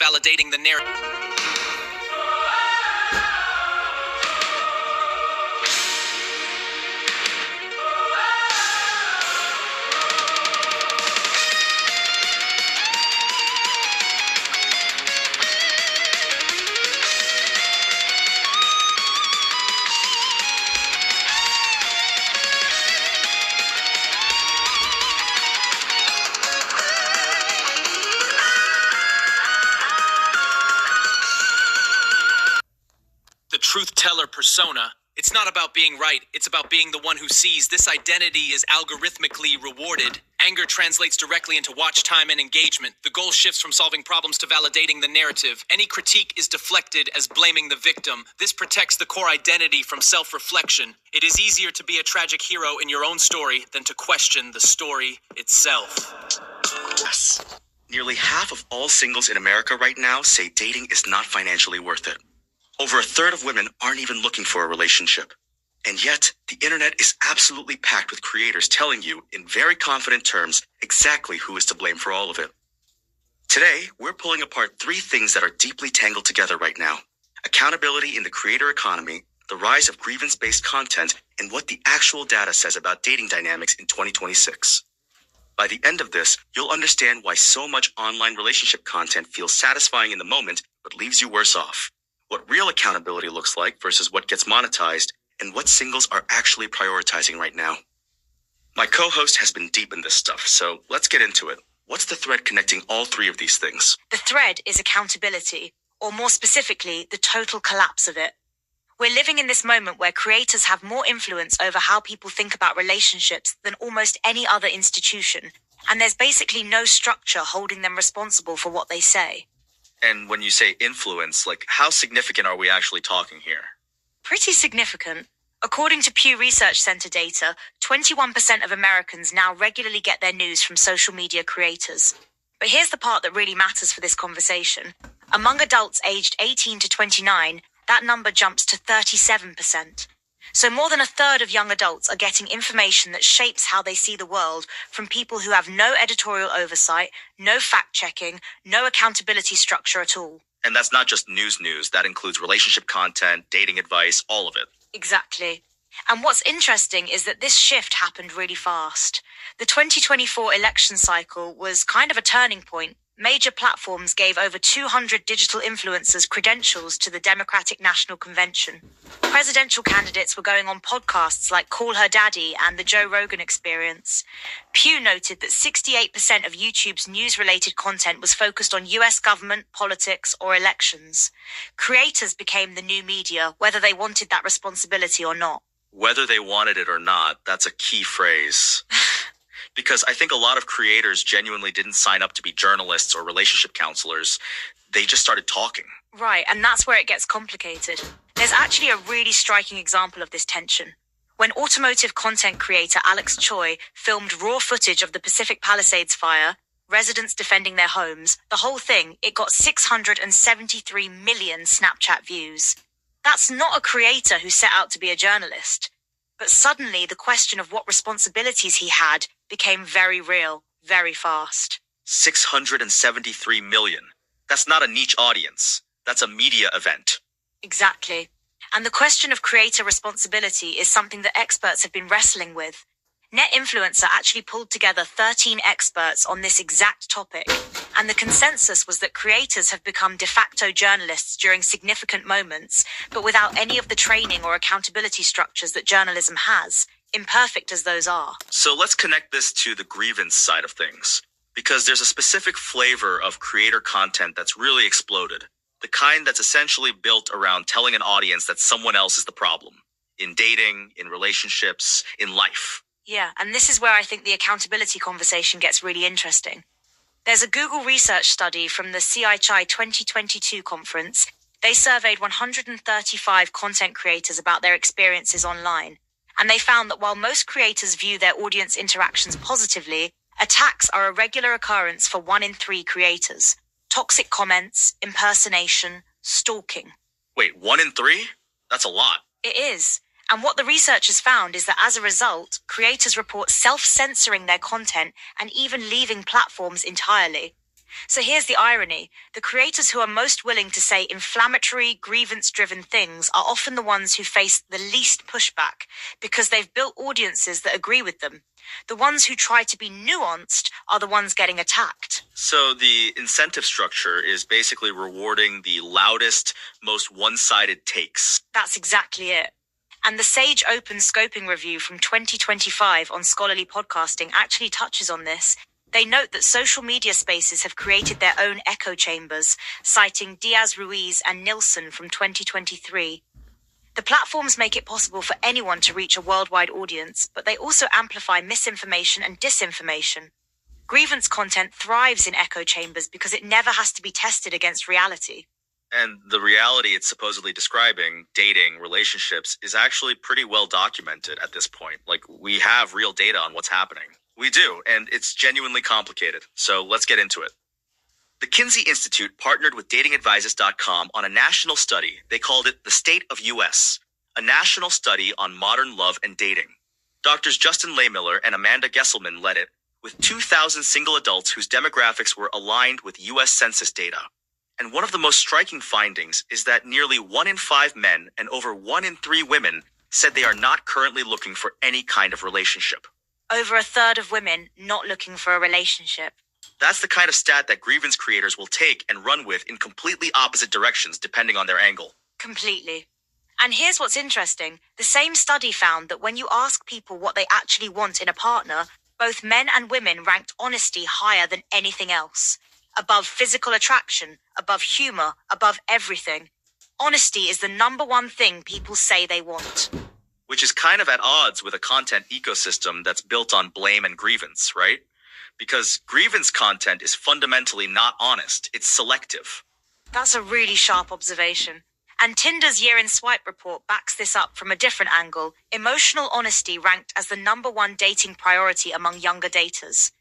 validating the narrative. The truth teller persona. It's not about being right, it's about being the one who sees. This identity is algorithmically rewarded. Anger translates directly into watch time and engagement. The goal shifts from solving problems to validating the narrative. Any critique is deflected as blaming the victim. This protects the core identity from self-reflection. It is easier to be a tragic hero in your own story than to question the story itself. Yes. Nearly half of all singles in America right now say dating is not financially worth it. Over a third of women aren't even looking for a relationship. And yet, the internet is absolutely packed with creators telling you, in very confident terms, exactly who is to blame for all of it. Today, we're pulling apart 3 things that are deeply tangled together right now: accountability in the creator economy, the rise of grievance-based content, and what the actual data says about dating dynamics in 2026. By the end of this, you'll understand why so much online relationship content feels satisfying in the moment, but leaves you worse off. What real accountability looks like versus what gets monetized, and what singles are actually prioritizing right now. My co-host has been deep in this stuff, so let's get into it. What's the thread connecting all 3 of these things? The thread is accountability, or more specifically, the total collapse of it. We're living in this moment where creators have more influence over how people think about relationships than almost any other institution, and there's basically no structure holding them responsible for what they say. And when you say influence, how significant are we actually talking here? Pretty significant. According to Pew Research Center data, 21% of Americans now regularly get their news from social media creators. But here's the part that really matters for this conversation. Among adults aged 18 to 29, that number jumps to 37%. So more than a third of young adults are getting information that shapes how they see the world from people who have no editorial oversight, no fact-checking, no accountability structure at all. And that's not just news. That includes relationship content, dating advice, all of it. Exactly. And what's interesting is that this shift happened really fast. The 2024 election cycle was kind of a turning point. Major platforms gave over 200 digital influencers credentials to the Democratic National Convention. Presidential candidates were going on podcasts like Call Her Daddy and The Joe Rogan Experience. Pew noted that 68% of YouTube's news-related content was focused on US government, politics, or elections. Creators became the new media, whether they wanted that responsibility or not. Whether they wanted it or not, that's a key phrase. Because I think a lot of creators genuinely didn't sign up to be journalists or relationship counselors. They just started talking. Right, and that's where it gets complicated. There's actually a really striking example of this tension. When automotive content creator Alex Choi filmed raw footage of the Pacific Palisades fire, residents defending their homes, the whole thing, it got 673 million Snapchat views. That's not a creator who set out to be a journalist. But suddenly, the question of what responsibilities he had became very real, very fast. 673 million. That's not a niche audience. That's a media event. Exactly. And the question of creator responsibility is something that experts have been wrestling with. Net Influencer actually pulled together 13 experts on this exact topic, and the consensus was that creators have become de facto journalists during significant moments, but without any of the training or accountability structures that journalism has, imperfect as those are. So let's connect this to the grievance side of things, because there's a specific flavor of creator content that's really exploded. The kind that's essentially built around telling an audience that someone else is the problem. In dating, in relationships, in life. Yeah, and this is where I think the accountability conversation gets really interesting. There's a Google research study from the CICHI 2022 conference. They surveyed 135 content creators about their experiences online, and they found that while most creators view their audience interactions positively, attacks are a regular occurrence for 1 in 3 creators. Toxic comments, impersonation, stalking. Wait, 1 in 3? That's a lot. It is. And what the researchers found is that as a result, creators report self-censoring their content and even leaving platforms entirely. So here's the irony. The creators who are most willing to say inflammatory, grievance-driven things are often the ones who face the least pushback because they've built audiences that agree with them. The ones who try to be nuanced are the ones getting attacked. So the incentive structure is basically rewarding the loudest, most one-sided takes. That's exactly it. And the Sage Open Scoping Review from 2025 on scholarly podcasting actually touches on this. They note that social media spaces have created their own echo chambers, citing Diaz-Ruiz and Nilsson from 2023. The platforms make it possible for anyone to reach a worldwide audience, but they also amplify misinformation and disinformation. Grievance content thrives in echo chambers because it never has to be tested against reality. And the reality it's supposedly describing, dating, relationships, is actually pretty well documented at this point. Like, we have real data on what's happening. We do, and it's genuinely complicated. So let's get into it. The Kinsey Institute partnered with datingadvisors.com on a national study. They called it the State of US, a national study on modern love and dating. Doctors Justin Lehmiller and Amanda Gesselman led it, with 2,000 single adults whose demographics were aligned with US Census data. And one of the most striking findings is that nearly 1 in 5 men and over 1 in 3 women said they are not currently looking for any kind of relationship. Over a third of women not looking for a relationship. That's the kind of stat that grievance creators will take and run with in completely opposite directions depending on their angle. Completely. And here's what's interesting. The same study found that when you ask people what they actually want in a partner, both men and women ranked honesty higher than anything else. Above physical attraction, above humor, above everything. Honesty is the number one thing people say they want. Which is kind of at odds with a content ecosystem that's built on blame and grievance, right? Because grievance content is fundamentally not honest, it's selective. That's a really sharp observation. And Tinder's year in swipe report backs this up from a different angle. Emotional honesty ranked as the number one dating priority among younger daters.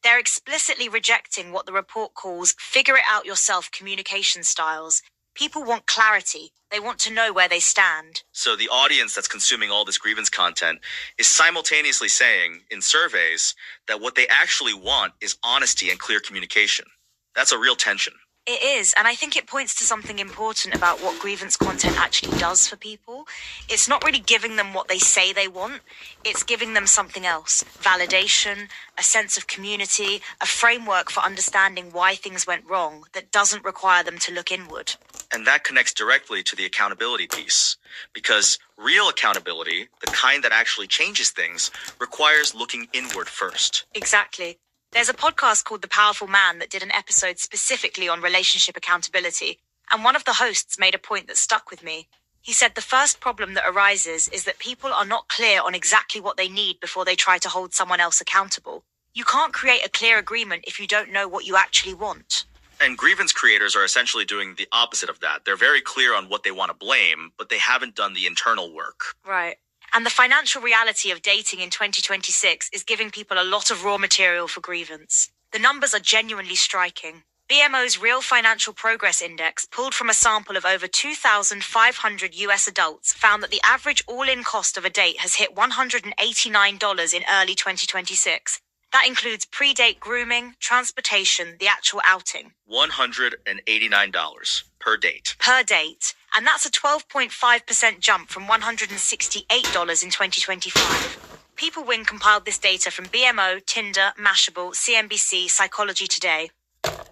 They're explicitly rejecting what the report calls figure it out yourself communication styles. People want clarity. They want to know where they stand. So the audience that's consuming all this grievance content is simultaneously saying, in surveys, that what they actually want is honesty and clear communication. That's a real tension. It is, and I think it points to something important about what grievance content actually does for people. It's not really giving them what they say they want, it's giving them something else. Validation, a sense of community, a framework for understanding why things went wrong that doesn't require them to look inward. And that connects directly to the accountability piece. Because real accountability, the kind that actually changes things, requires looking inward first. Exactly. There's a podcast called The Powerful Man that did an episode specifically on relationship accountability, and one of the hosts made a point that stuck with me. He said the first problem that arises is that people are not clear on exactly what they need before they try to hold someone else accountable. You can't create a clear agreement if you don't know what you actually want. And grievance creators are essentially doing the opposite of that. They're very clear on what they want to blame, but they haven't done the internal work. Right. And the financial reality of dating in 2026 is giving people a lot of raw material for grievance. The numbers are genuinely striking. BMO's Real Financial Progress Index, pulled from a sample of over 2,500 US adults, found that the average all-in cost of a date has hit $189 in early 2026. That includes pre-date grooming, transportation, the actual outing. $189 per date. Per date. And that's a 12.5% jump from $168 in 2025. People Win compiled this data from BMO, Tinder, Mashable, CNBC, Psychology Today.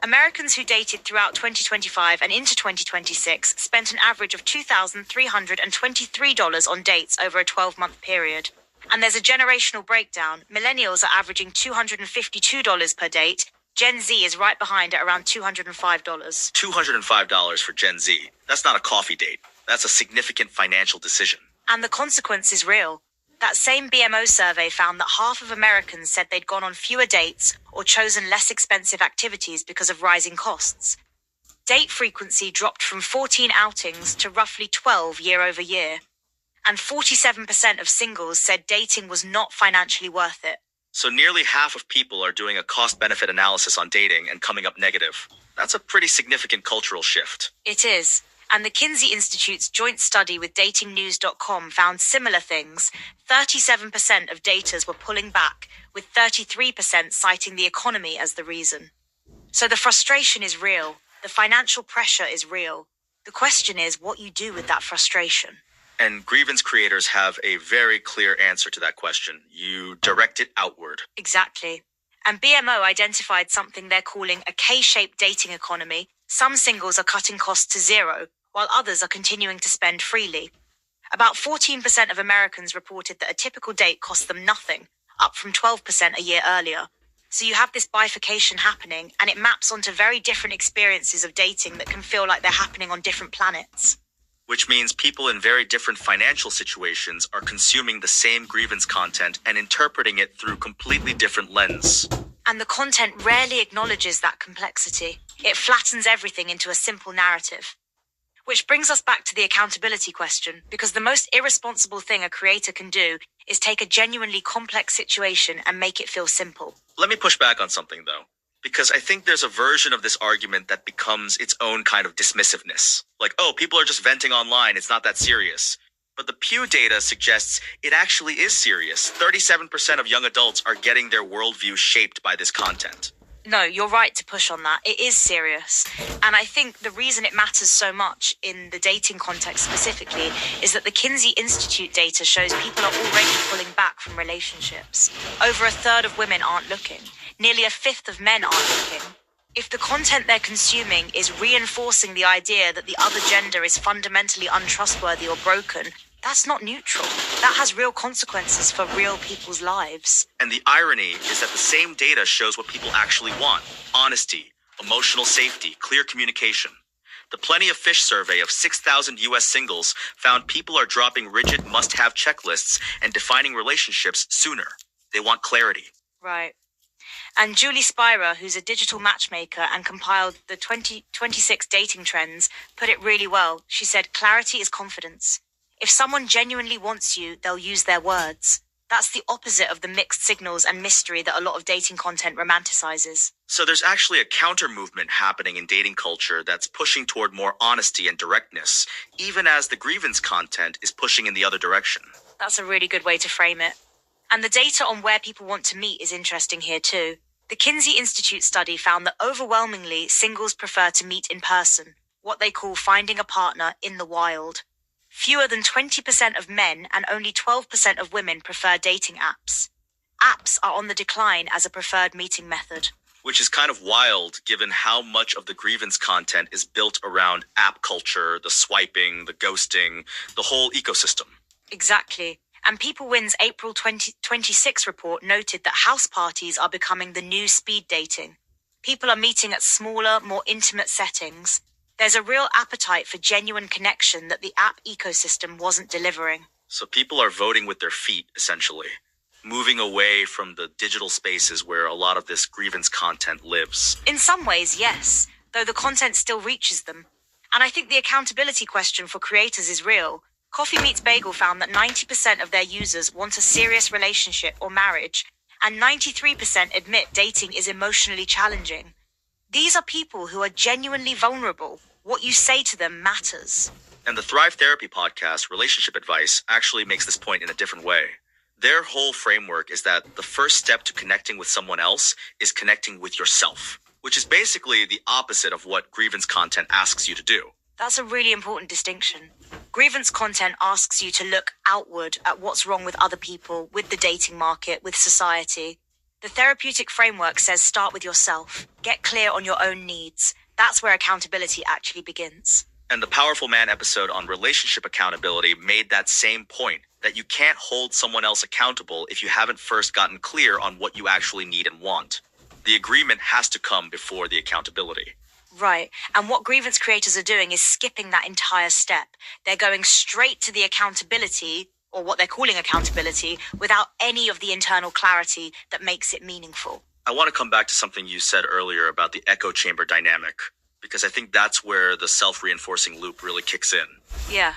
Americans who dated throughout 2025 and into 2026 spent an average of $2,323 on dates over a 12-month period. And there's a generational breakdown. Millennials are averaging $252 per date. Gen Z is right behind at around $205. $205 for Gen Z. That's not a coffee date. That's a significant financial decision. And the consequence is real. That same BMO survey found that half of Americans said they'd gone on fewer dates or chosen less expensive activities because of rising costs. Date frequency dropped from 14 outings to roughly 12 year over year. And 47% of singles said dating was not financially worth it. So nearly half of people are doing a cost-benefit analysis on dating and coming up negative. That's a pretty significant cultural shift. It is. And the Kinsey Institute's joint study with datingnews.com found similar things. 37% of daters were pulling back, with 33% citing the economy as the reason. So the frustration is real. The financial pressure is real. The question is what you do with that frustration. And grievance creators have a very clear answer to that question. You direct it outward. Exactly. And BMO identified something they're calling a K-shaped dating economy. Some singles are cutting costs to zero, while others are continuing to spend freely. About 14% of Americans reported that a typical date cost them nothing, up from 12% a year earlier. So you have this bifurcation happening, and it maps onto very different experiences of dating that can feel like they're happening on different planets. Which means people in very different financial situations are consuming the same grievance content and interpreting it through completely different lens. And the content rarely acknowledges that complexity. It flattens everything into a simple narrative. Which brings us back to the accountability question, because the most irresponsible thing a creator can do is take a genuinely complex situation and make it feel simple. Let me push back on something, though, because I think there's a version of this argument that becomes its own kind of dismissiveness. Like, oh, people are just venting online, it's not that serious. But the Pew data suggests it actually is serious. 37% of young adults are getting their worldview shaped by this content. No, you're right to push on that. It is serious. And I think the reason it matters so much in the dating context specifically is that the Kinsey Institute data shows people are already pulling back from relationships. Over a third of women aren't looking. Nearly a fifth of men aren't looking. If the content they're consuming is reinforcing the idea that the other gender is fundamentally untrustworthy or broken, that's not neutral. That has real consequences for real people's lives. And the irony is that the same data shows what people actually want: honesty, emotional safety, clear communication. The Plenty of Fish survey of 6,000 US singles found people are dropping rigid must-have checklists and defining relationships sooner. They want clarity. Right. And Julie Spira, who's a digital matchmaker and compiled the 2026 dating trends, put it really well. She said, clarity is confidence. If someone genuinely wants you, they'll use their words. That's the opposite of the mixed signals and mystery that a lot of dating content romanticizes. So there's actually a counter movement happening in dating culture that's pushing toward more honesty and directness, even as the grievance content is pushing in the other direction. That's a really good way to frame it. And the data on where people want to meet is interesting here too. The Kinsey Institute study found that overwhelmingly singles prefer to meet in person, what they call finding a partner in the wild. Fewer than 20% of men and only 12% of women prefer dating apps. Apps are on the decline as a preferred meeting method. Which is kind of wild given how much of the grievance content is built around app culture, the swiping, the ghosting, the whole ecosystem. Exactly. And PeopleWin's April 2026 report noted that house parties are becoming the new speed dating. People are meeting at smaller, more intimate settings. There's a real appetite for genuine connection that the app ecosystem wasn't delivering. So people are voting with their feet, essentially, moving away from the digital spaces where a lot of this grievance content lives. In some ways, yes, though the content still reaches them. And I think the accountability question for creators is real. Coffee Meets Bagel found that 90% of their users want a serious relationship or marriage, and 93% admit dating is emotionally challenging. These are people who are genuinely vulnerable. What you say to them matters. And the Thrive Therapy podcast, Relationship Advice, actually makes this point in a different way. Their whole framework is that the first step to connecting with someone else is connecting with yourself, which is basically the opposite of what grievance content asks you to do. That's a really important distinction. Grievance content asks you to look outward at what's wrong with other people, with the dating market, with society. The therapeutic framework says start with yourself. Get clear on your own needs. That's where accountability actually begins. And the Powerful Man episode on relationship accountability made that same point, that you can't hold someone else accountable if you haven't first gotten clear on what you actually need and want. The agreement has to come before the accountability. Right. And what grievance creators are doing is skipping that entire step. They're going straight to the accountability, or what they're calling accountability, without any of the internal clarity that makes it meaningful. I want to come back to something you said earlier about the echo chamber dynamic, because I think that's where the self-reinforcing loop really kicks in. Yeah.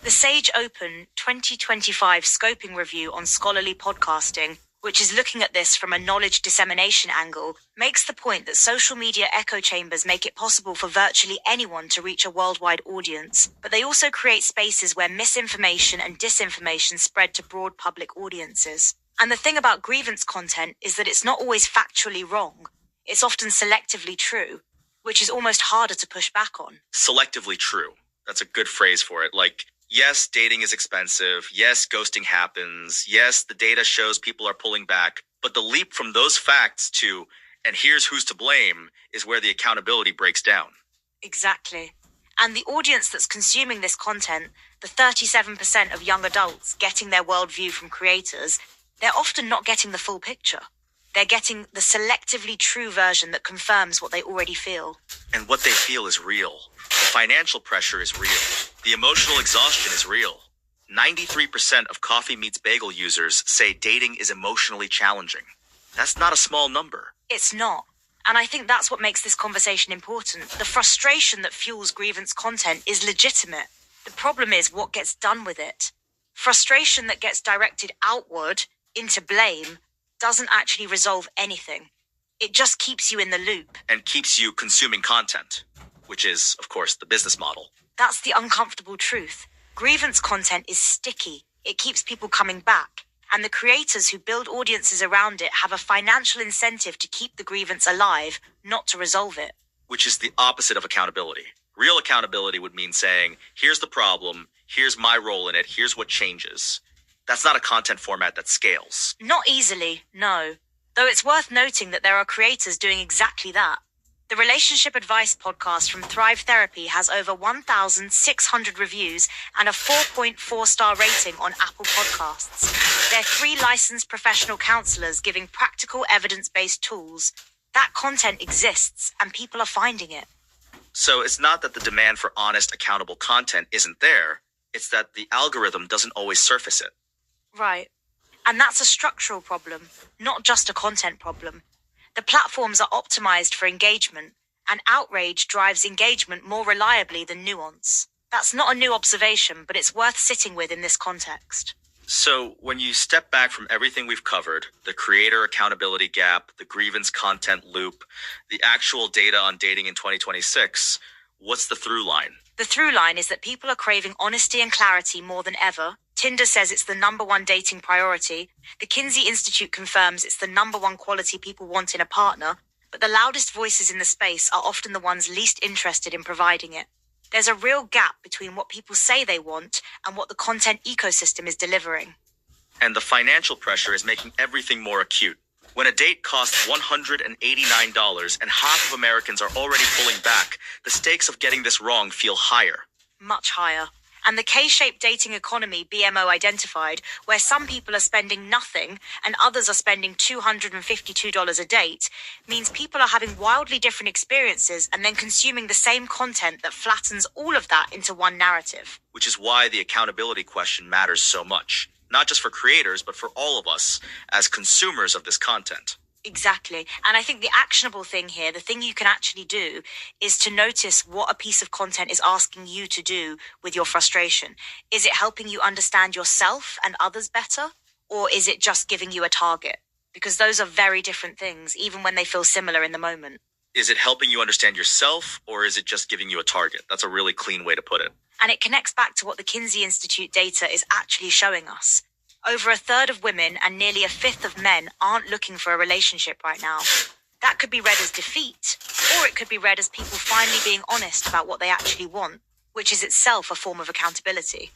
The Sage Open 2025 scoping review on scholarly podcasting, which is looking at this from a knowledge dissemination angle, makes the point that social media echo chambers make it possible for virtually anyone to reach a worldwide audience, but they also create spaces where misinformation and disinformation spread to broad public audiences. And the thing about grievance content is that it's not always factually wrong. It's often selectively true, which is almost harder to push back on. Selectively true. That's a good phrase for it. Like, yes, dating is expensive. Yes, ghosting happens. Yes, the data shows people are pulling back. But the leap from those facts to, and here's who's to blame, is where the accountability breaks down. Exactly. And the audience that's consuming this content, the 37% of young adults getting their worldview from creators, they're often not getting the full picture. They're getting the selectively true version that confirms what they already feel. And what they feel is real. The financial pressure is real. The emotional exhaustion is real. 93% of Coffee Meets Bagel users say dating is emotionally challenging. That's not a small number. It's not. And I think that's what makes this conversation important. The frustration that fuels grievance content is legitimate. The problem is what gets done with it. Frustration that gets directed outward, into blame, doesn't actually resolve anything. It just keeps you in the loop. And keeps you consuming content, which is, of course, the business model. That's the uncomfortable truth. Grievance content is sticky. It keeps people coming back. And the creators who build audiences around it have a financial incentive to keep the grievance alive, not to resolve it. Which is the opposite of accountability. Real accountability would mean saying, here's the problem, here's my role in it, here's what changes. That's not a content format that scales. Not easily, no. Though it's worth noting that there are creators doing exactly that. The Relationship Advice podcast from Thrive Therapy has over 1,600 reviews and a 4.4-star rating on Apple Podcasts. They're 3 licensed professional counselors giving practical evidence-based tools. That content exists and people are finding it. So it's not that the demand for honest, accountable content isn't there. It's that the algorithm doesn't always surface it. Right. And that's a structural problem, not just a content problem. The platforms are optimized for engagement, and outrage drives engagement more reliably than nuance. That's not a new observation, but it's worth sitting with in this context. So when you step back from everything we've covered, the creator accountability gap, the grievance content loop, the actual data on dating in 2026, what's the through line? The through line is that people are craving honesty and clarity more than ever. Tinder says it's the #1 dating priority. The Kinsey Institute confirms it's the #1 quality people want in a partner. But the loudest voices in the space are often the ones least interested in providing it. There's a real gap between what people say they want and what the content ecosystem is delivering. And the financial pressure is making everything more acute. When a date costs $189 and half of Americans are already pulling back, the stakes of getting this wrong feel higher. Much higher. And the K-shaped dating economy BMO identified, where some people are spending nothing and others are spending $252 a date, means people are having wildly different experiences and then consuming the same content that flattens all of that into one narrative. Which is why the accountability question matters so much. Not just for creators, but for all of us as consumers of this content. Exactly. And I think the actionable thing here, the thing you can actually do, is to notice what a piece of content is asking you to do with your frustration. Is it helping you understand yourself and others better? Or is it just giving you a target? Because those are very different things, even when they feel similar in the moment. Is it helping you understand yourself, or is it just giving you a target? That's a really clean way to put it. And it connects back to what the Kinsey Institute data is actually showing us. Over 1/3 of women and nearly 1/5 of men aren't looking for a relationship right now. That could be read as defeat, or it could be read as people finally being honest about what they actually want, which is itself a form of accountability.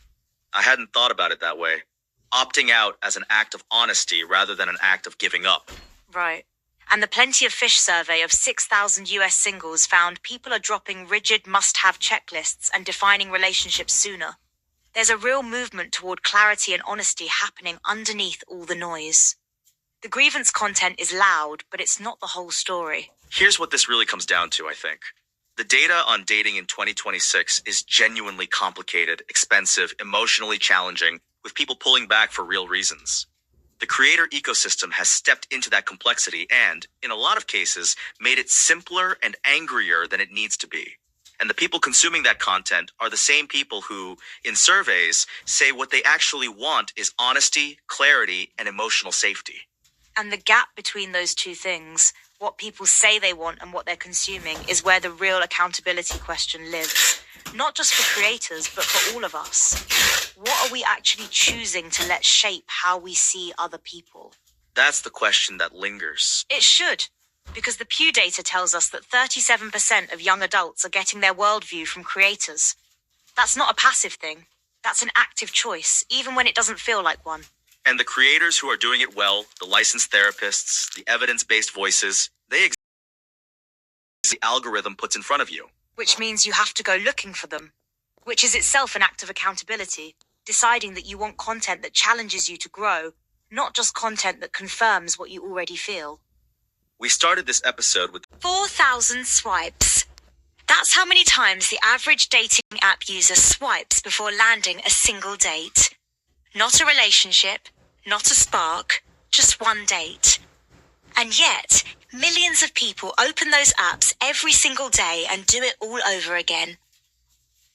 I hadn't thought about it that way. Opting out as an act of honesty rather than an act of giving up. Right. And the Plenty of Fish survey of 6,000 US singles found people are dropping rigid must-have checklists and defining relationships sooner. There's a real movement toward clarity and honesty happening underneath all the noise. The grievance content is loud, but it's not the whole story. Here's what this really comes down to, I think. The data on dating in 2026 is genuinely complicated, expensive, emotionally challenging, with people pulling back for real reasons. The creator ecosystem has stepped into that complexity and, in a lot of cases, made it simpler and angrier than it needs to be. And the people consuming that content are the same people who, in surveys, say what they actually want is honesty, clarity, and emotional safety. And the gap between those two things, what people say they want and what they're consuming, is where the real accountability question lives. Not just for creators, but for all of us. What are we actually choosing to let shape how we see other people? That's the question that lingers. It should. Because the Pew data tells us that 37% of young adults are getting their worldview from creators. That's not a passive thing. That's an active choice, even when it doesn't feel like one. And the creators who are doing it well, the licensed therapists, the evidence-based voices, they exist the algorithm puts in front of you. Which means you have to go looking for them. Which is itself an act of accountability, deciding that you want content that challenges you to grow, not just content that confirms what you already feel. We started this episode with 4,000 swipes. That's how many times the average dating app user swipes before landing a single date. Not a relationship, not a spark, just one date. And yet, millions of people open those apps every single day and do it all over again.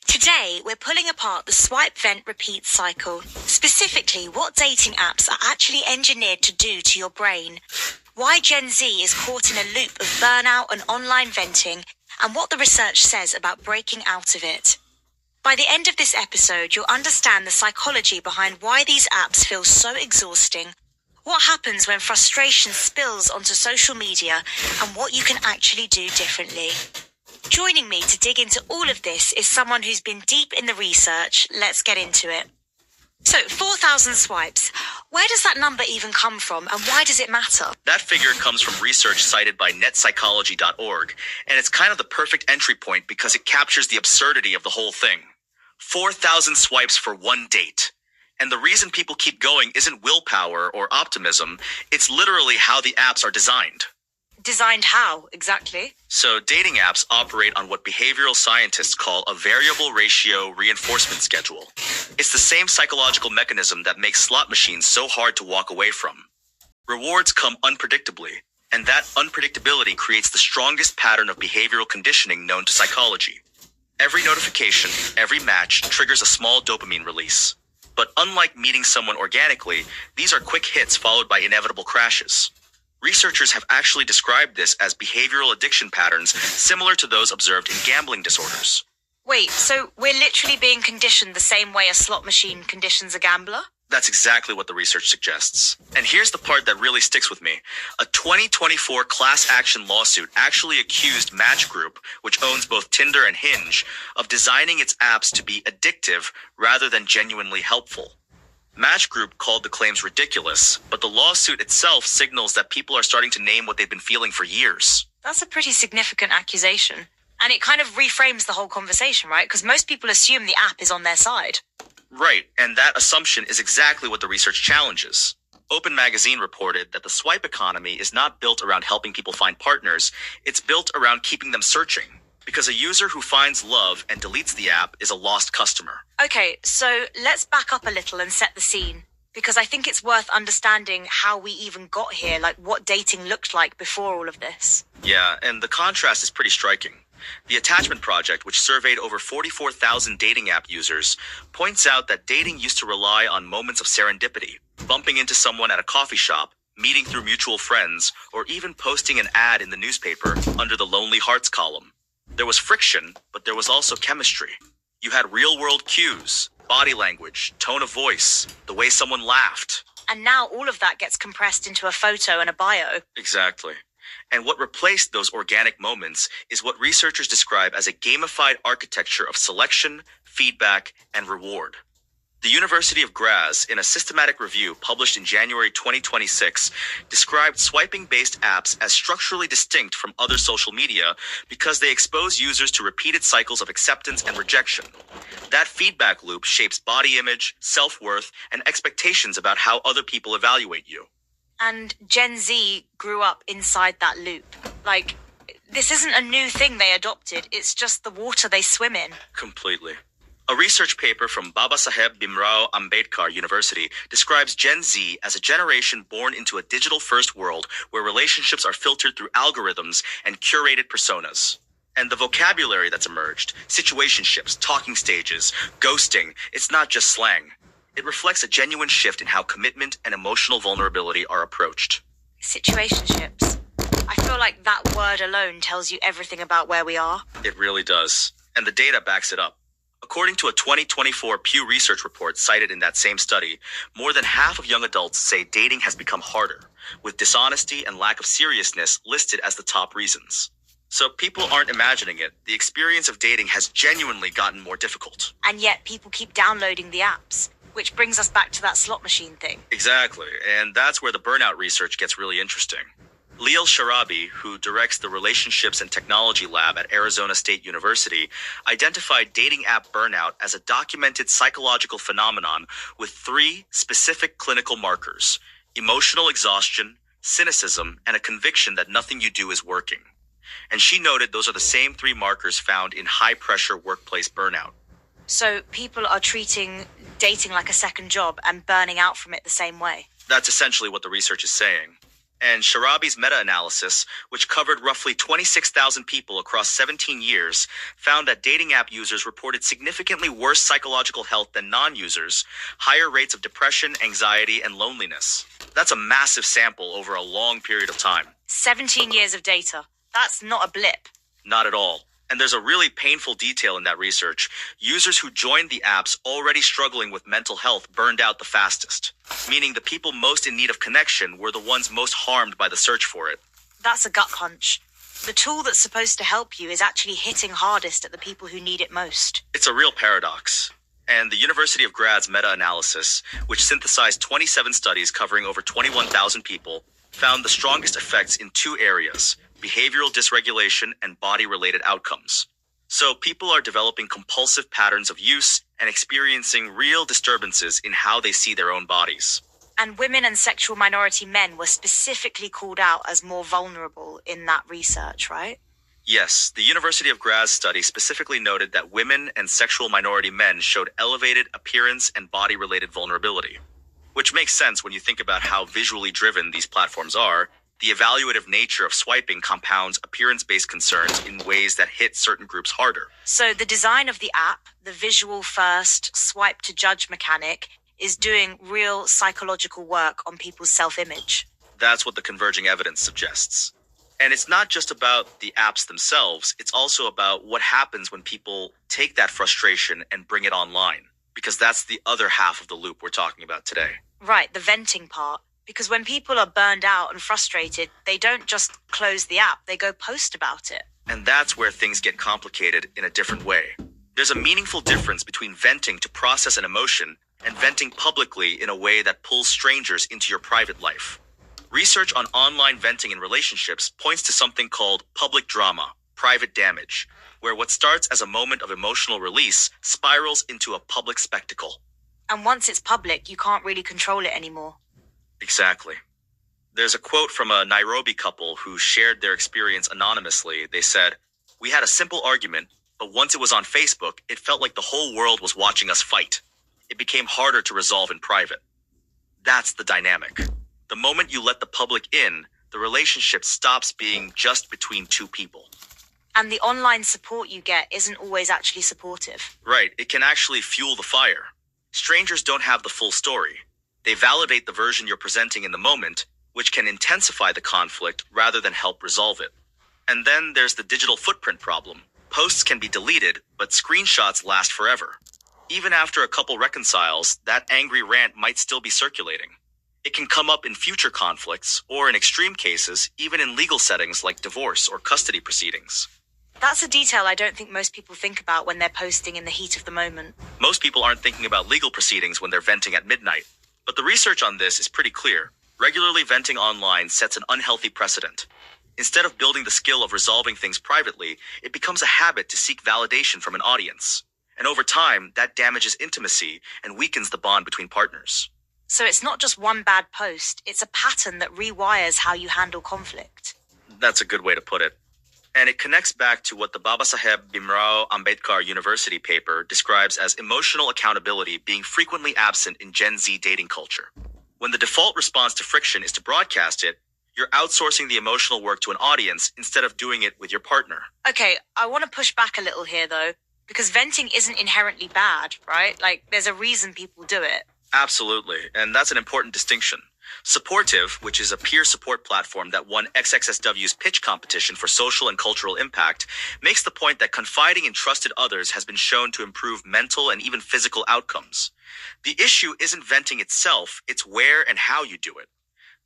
Today, we're pulling apart the swipe, vent, repeat cycle. Specifically, what dating apps are actually engineered to do to your brain. Why Gen Z is caught in a loop of burnout and online venting, and what the research says about breaking out of it. By the end of this episode, you'll understand the psychology behind why these apps feel so exhausting, what happens when frustration spills onto social media, and what you can actually do differently. Joining me to dig into all of this is someone who's been deep in the research. Let's get into it. So, 4,000 swipes. Where does that number even come from, and why does it matter? That figure comes from research cited by netpsychology.org, and it's kind of the perfect entry point because it captures the absurdity of the whole thing. 4,000 swipes for one date. And the reason people keep going isn't willpower or optimism, it's literally how the apps are designed. Designed how, exactly? So, dating apps operate on what behavioral scientists call a variable ratio reinforcement schedule. It's the same psychological mechanism that makes slot machines so hard to walk away from. Rewards come unpredictably, and that unpredictability creates the strongest pattern of behavioral conditioning known to psychology. Every notification, every match triggers a small dopamine release. But unlike meeting someone organically, these are quick hits followed by inevitable crashes. Researchers have actually described this as behavioral addiction patterns similar to those observed in gambling disorders. Wait, so we're literally being conditioned the same way a slot machine conditions a gambler? That's exactly what the research suggests. And here's the part that really sticks with me. A 2024 class action lawsuit actually accused Match Group, which owns both Tinder and Hinge, of designing its apps to be addictive rather than genuinely helpful. Match Group called the claims ridiculous, but the lawsuit itself signals that people are starting to name what they've been feeling for years. That's a pretty significant accusation. And it kind of reframes the whole conversation, right? Because most people assume the app is on their side. Right, and that assumption is exactly what the research challenges. Open Magazine reported that the swipe economy is not built around helping people find partners, it's built around keeping them searching. Because a user who finds love and deletes the app is a lost customer. Okay, so let's back up a little and set the scene. Because I think it's worth understanding how we even got here, like what dating looked like before all of this. Yeah, and the contrast is pretty striking. The Attachment Project, which surveyed over 44,000 dating app users, points out that dating used to rely on moments of serendipity, bumping into someone at a coffee shop, meeting through mutual friends, or even posting an ad in the newspaper under the Lonely Hearts column. There was friction, but there was also chemistry. You had real-world cues, body language, tone of voice, the way someone laughed. And now all of that gets compressed into a photo and a bio. Exactly. And what replaced those organic moments is what researchers describe as a gamified architecture of selection, feedback, and reward. The University of Graz, in a systematic review published in January 2026, described swiping-based apps as structurally distinct from other social media because they expose users to repeated cycles of acceptance and rejection. That feedback loop shapes body image, self-worth, and expectations about how other people evaluate you. And Gen Z grew up inside that loop. Like, this isn't a new thing they adopted, it's just the water they swim in. Completely. A research paper from Babasaheb Bhimrao Ambedkar University describes Gen Z as a generation born into a digital-first world where relationships are filtered through algorithms and curated personas. And the vocabulary that's emerged, situationships, talking stages, ghosting, it's not just slang. It reflects a genuine shift in how commitment and emotional vulnerability are approached. Situationships. I feel like that word alone tells you everything about where we are. It really does. And the data backs it up. According to a 2024 Pew Research report cited in that same study, more than half of young adults say dating has become harder, with dishonesty and lack of seriousness listed as the top reasons. So people aren't imagining it. The experience of dating has genuinely gotten more difficult. And yet people keep downloading the apps, which brings us back to that slot machine thing. Exactly, and that's where the burnout research gets really interesting. Leal Sharabi, who directs the Relationships and Technology Lab at Arizona State University, identified dating app burnout as a documented psychological phenomenon with 3 specific clinical markers: emotional exhaustion, cynicism, and a conviction that nothing you do is working. And she noted those are the same 3 markers found in high-pressure workplace burnout. So people are treating dating like a second job and burning out from it the same way. That's essentially what the research is saying. And Sharabi's meta-analysis, which covered roughly 26,000 people across 17 years, found that dating app users reported significantly worse psychological health than non-users, higher rates of depression, anxiety, and loneliness. That's a massive sample over a long period of time. 17 years of data. That's not a blip. Not at all. And there's a really painful detail in that research. Users who joined the apps already struggling with mental health burned out the fastest, meaning the people most in need of connection were the ones most harmed by the search for it. That's a gut punch. The tool that's supposed to help you is actually hitting hardest at the people who need it most. It's a real paradox. And the University of Grad's meta-analysis, which synthesized 27 studies covering over 21,000 people, found the strongest effects in 2 areas: behavioral dysregulation and body-related outcomes. So people are developing compulsive patterns of use and experiencing real disturbances in how they see their own bodies. And women and sexual minority men were specifically called out as more vulnerable in that research, right? Yes, the University of Graz study specifically noted that women and sexual minority men showed elevated appearance and body-related vulnerability, which makes sense when you think about how visually driven these platforms are. The evaluative nature of swiping compounds appearance-based concerns in ways that hit certain groups harder. So the design of the app, the visual first, swipe to judge mechanic, is doing real psychological work on people's self-image. That's what the converging evidence suggests. And it's not just about the apps themselves, it's also about what happens when people take that frustration and bring it online. Because that's the other half of the loop we're talking about today. Right, the venting part. Because when people are burned out and frustrated, they don't just close the app, they go post about it. And that's where things get complicated in a different way. There's a meaningful difference between venting to process an emotion and venting publicly in a way that pulls strangers into your private life. Research on online venting in relationships points to something called public drama, private damage, where what starts as a moment of emotional release spirals into a public spectacle. And once it's public, you can't really control it anymore. Exactly. There's a quote from a Nairobi couple who shared their experience anonymously. They said, "We had a simple argument, but once it was on Facebook, it felt like the whole world was watching us fight. It became harder to resolve in private." That's the dynamic. The moment you let the public in, the relationship stops being just between 2 people. And the online support you get isn't always actually supportive. Right, it can actually fuel the fire. Strangers don't have the full story. They validate the version you're presenting in the moment, which can intensify the conflict rather than help resolve it. And then there's the digital footprint problem. Posts can be deleted, but screenshots last forever. Even after a couple reconciles, that angry rant might still be circulating. It can come up in future conflicts, or in extreme cases, even in legal settings like divorce or custody proceedings. That's a detail I don't think most people think about when they're posting in the heat of the moment. Most people aren't thinking about legal proceedings when they're venting at midnight. But the research on this is pretty clear. Regularly venting online sets an unhealthy precedent. Instead of building the skill of resolving things privately, it becomes a habit to seek validation from an audience. And over time, that damages intimacy and weakens the bond between partners. So it's not just one bad post, it's a pattern that rewires how you handle conflict. That's a good way to put it. And it connects back to what the Babasaheb Bhimrao Ambedkar University paper describes as emotional accountability being frequently absent in Gen Z dating culture. When the default response to friction is to broadcast it, you're outsourcing the emotional work to an audience instead of doing it with your partner. Okay, I want to push back a little here though, because venting isn't inherently bad, right? Like, there's a reason people do it. Absolutely, and that's an important distinction. Supportive, which is a peer support platform that won XXSW's pitch competition for social and cultural impact, makes the point that confiding in trusted others has been shown to improve mental and even physical outcomes. The issue isn't venting itself, it's where and how you do it.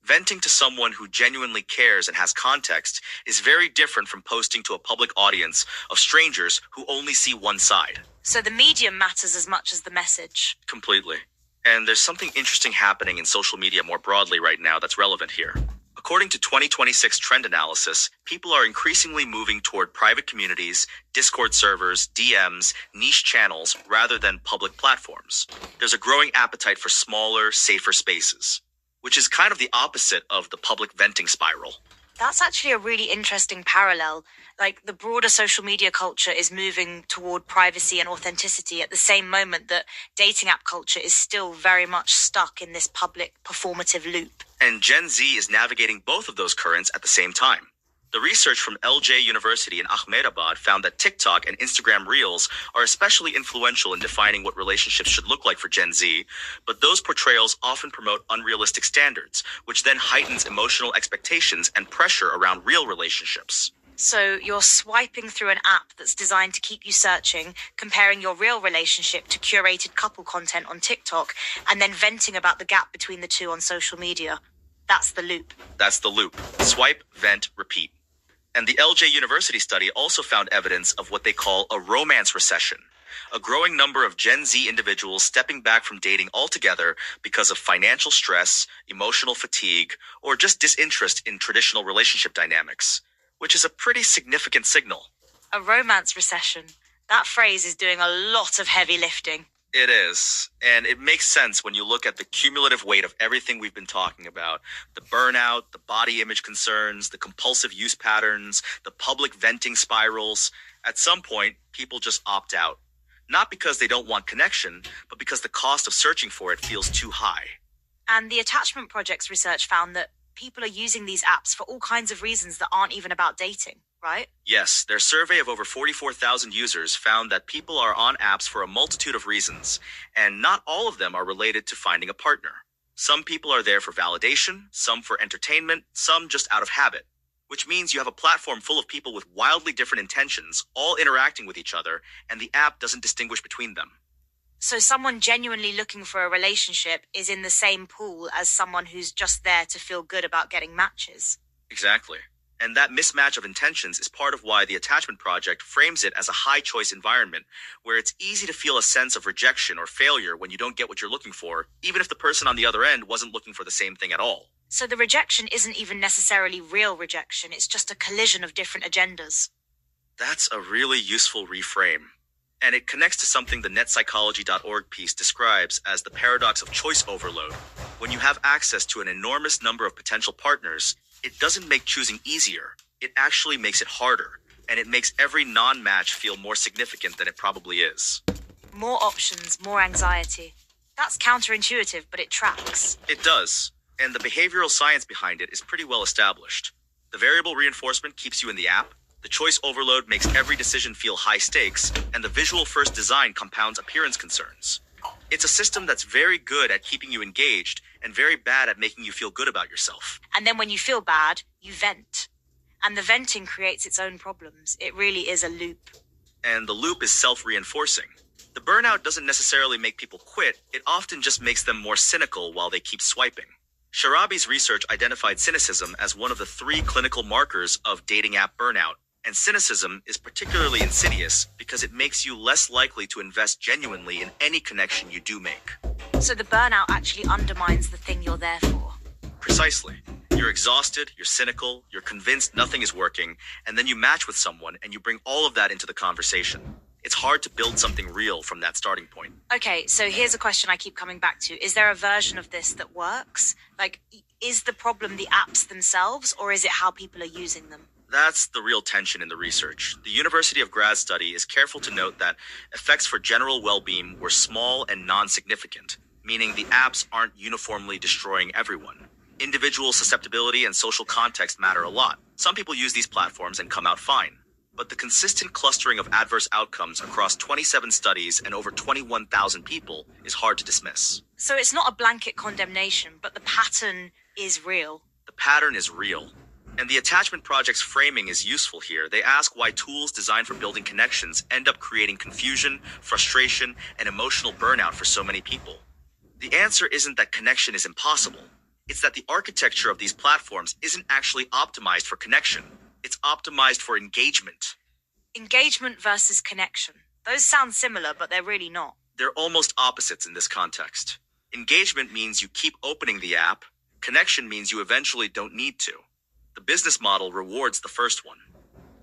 Venting to someone who genuinely cares and has context is very different from posting to a public audience of strangers who only see one side. So the medium matters as much as the message. Completely. And there's something interesting happening in social media more broadly right now that's relevant here. According to 2026 trend analysis, people are increasingly moving toward private communities, Discord servers, DMs, niche channels, rather than public platforms. There's a growing appetite for smaller, safer spaces, which is kind of the opposite of the public venting spiral. That's actually a really interesting parallel. Like, the broader social media culture is moving toward privacy and authenticity at the same moment that dating app culture is still very much stuck in this public performative loop. And Gen Z is navigating both of those currents at the same time. The research from LJ University in Ahmedabad found that TikTok and Instagram Reels are especially influential in defining what relationships should look like for Gen Z, but those portrayals often promote unrealistic standards, which then heightens emotional expectations and pressure around real relationships. So you're swiping through an app that's designed to keep you searching, comparing your real relationship to curated couple content on TikTok, and then venting about the gap between the two on social media. That's the loop. That's the loop. Swipe, vent, repeat. And the LJ University study also found evidence of what they call a romance recession, a growing number of Gen Z individuals stepping back from dating altogether because of financial stress, emotional fatigue, or just disinterest in traditional relationship dynamics, which is a pretty significant signal. A romance recession. That phrase is doing a lot of heavy lifting. It is, and it makes sense when you look at the cumulative weight of everything we've been talking about. The burnout, the body image concerns, the compulsive use patterns, the public venting spirals. At some point, people just opt out. Not because they don't want connection, but because the cost of searching for it feels too high. And the Attachment Project's research found that people are using these apps for all kinds of reasons that aren't even about dating, right? Yes, their survey of over 44,000 users found that people are on apps for a multitude of reasons, and not all of them are related to finding a partner. Some people are there for validation, some for entertainment, some just out of habit, which means you have a platform full of people with wildly different intentions, all interacting with each other, and the app doesn't distinguish between them. So someone genuinely looking for a relationship is in the same pool as someone who's just there to feel good about getting matches. Exactly. And that mismatch of intentions is part of why the Attachment Project frames it as a high-choice environment, where it's easy to feel a sense of rejection or failure when you don't get what you're looking for, even if the person on the other end wasn't looking for the same thing at all. So the rejection isn't even necessarily real rejection, it's just a collision of different agendas. That's a really useful reframe. And it connects to something the netpsychology.org piece describes as the paradox of choice overload. When you have access to an enormous number of potential partners, it doesn't make choosing easier. It actually makes it harder, and it makes every non-match feel more significant than it probably is. More options, more anxiety. That's counterintuitive, but it tracks. It does, and the behavioral science behind it is pretty well established. The variable reinforcement keeps you in the app, the choice overload makes every decision feel high stakes, and the visual-first design compounds appearance concerns. It's a system that's very good at keeping you engaged and very bad at making you feel good about yourself. And then when you feel bad, you vent. And the venting creates its own problems. It really is a loop. And the loop is self-reinforcing. The burnout doesn't necessarily make people quit, it often just makes them more cynical while they keep swiping. Sharabi's research identified cynicism as one of the 3 clinical markers of dating app burnout. And cynicism is particularly insidious because it makes you less likely to invest genuinely in any connection you do make. So the burnout actually undermines the thing you're there for. Precisely. You're exhausted, you're cynical, you're convinced nothing is working, and then you match with someone and you bring all of that into the conversation. It's hard to build something real from that starting point. Okay, so here's a question I keep coming back to. Is there a version of this that works? Like, is the problem the apps themselves, or is it how people are using them? That's the real tension in the research. The University of Graz study is careful to note that effects for general well-being were small and non-significant, meaning the apps aren't uniformly destroying everyone. Individual susceptibility and social context matter a lot. Some people use these platforms and come out fine. But the consistent clustering of adverse outcomes across 27 studies and over 21,000 people is hard to dismiss. So it's not a blanket condemnation, but the pattern is real. The pattern is real. And the attachment project's framing is useful here. They ask why tools designed for building connections end up creating confusion, frustration, and emotional burnout for so many people. The answer isn't that connection is impossible. It's that the architecture of these platforms isn't actually optimized for connection. It's optimized for engagement. Engagement versus connection. Those sound similar, but they're really not. They're almost opposites in this context. Engagement means you keep opening the app. Connection means you eventually don't need to. The business model rewards the first one.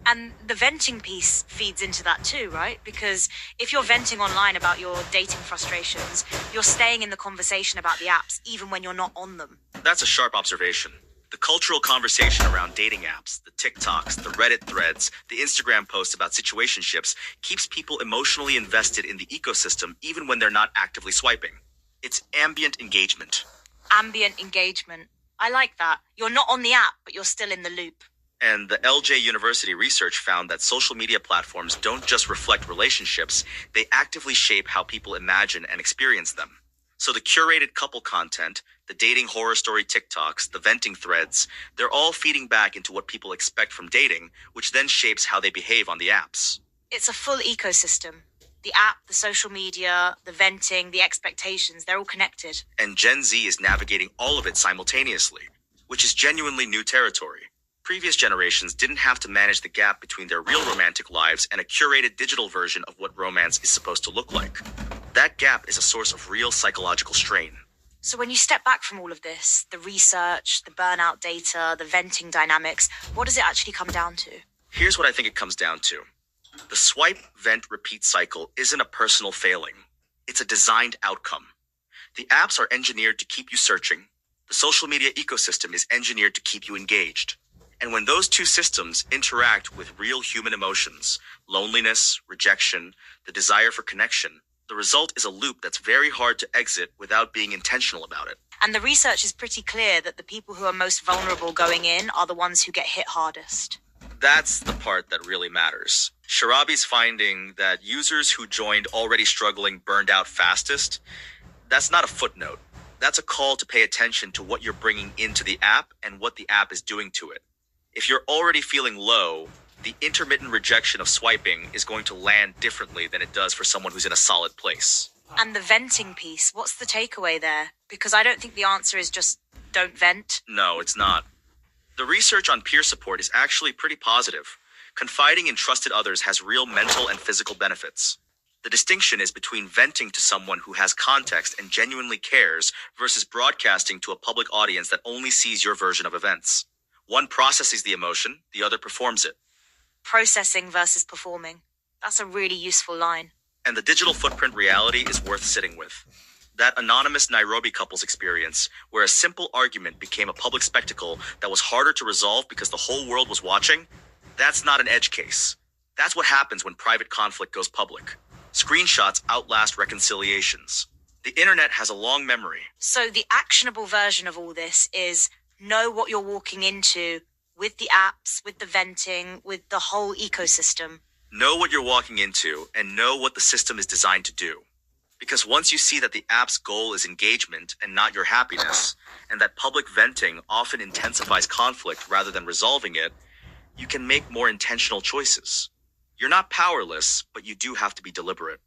And the venting piece feeds into that too, right? Because if you're venting online about your dating frustrations, you're staying in the conversation about the apps even when you're not on them. That's a sharp observation. The cultural conversation around dating apps, the TikToks, the Reddit threads, the Instagram posts about situationships keeps people emotionally invested in the ecosystem even when they're not actively swiping. It's ambient engagement. Ambient engagement. I like that. You're not on the app, but you're still in the loop. And the LJ University research found that social media platforms don't just reflect relationships, they actively shape how people imagine and experience them. So the curated couple content, the dating horror story TikToks, the venting threads, they're all feeding back into what people expect from dating, which then shapes how they behave on the apps. It's a full ecosystem. The app, the social media, the venting, the expectations, they're all connected. And Gen Z is navigating all of it simultaneously, which is genuinely new territory. Previous generations didn't have to manage the gap between their real romantic lives and a curated digital version of what romance is supposed to look like. That gap is a source of real psychological strain. So when you step back from all of this, the research, the burnout data, the venting dynamics, what does it actually come down to? Here's what I think it comes down to. The swipe, vent, repeat cycle isn't a personal failing. It's a designed outcome. The apps are engineered to keep you searching. The social media ecosystem is engineered to keep you engaged. And when those two systems interact with real human emotions, loneliness, rejection, the desire for connection, the result is a loop that's very hard to exit without being intentional about it. And the research is pretty clear that the people who are most vulnerable going in are the ones who get hit hardest. That's the part that really matters. Sharabi's finding that users who joined already struggling burned out fastest, that's not a footnote. That's a call to pay attention to what you're bringing into the app and what the app is doing to it. If you're already feeling low, the intermittent rejection of swiping is going to land differently than it does for someone who's in a solid place. And the venting piece, what's the takeaway there? Because I don't think the answer is just don't vent. No, it's not. The research on peer support is actually pretty positive. Confiding in trusted others has real mental and physical benefits. The distinction is between venting to someone who has context and genuinely cares versus broadcasting to a public audience that only sees your version of events. One processes the emotion, the other performs it. Processing versus performing. That's a really useful line. And the digital footprint reality is worth sitting with. That anonymous Nairobi couple's experience, where a simple argument became a public spectacle that was harder to resolve because the whole world was watching, that's not an edge case. That's what happens when private conflict goes public. Screenshots outlast reconciliations. The internet has a long memory. So the actionable version of all this is know what you're walking into with the apps, with the venting, with the whole ecosystem. Know what you're walking into and know what the system is designed to do. Because once you see that the app's goal is engagement and not your happiness, and that public venting often intensifies conflict rather than resolving it, you can make more intentional choices. You're not powerless, but you do have to be deliberate.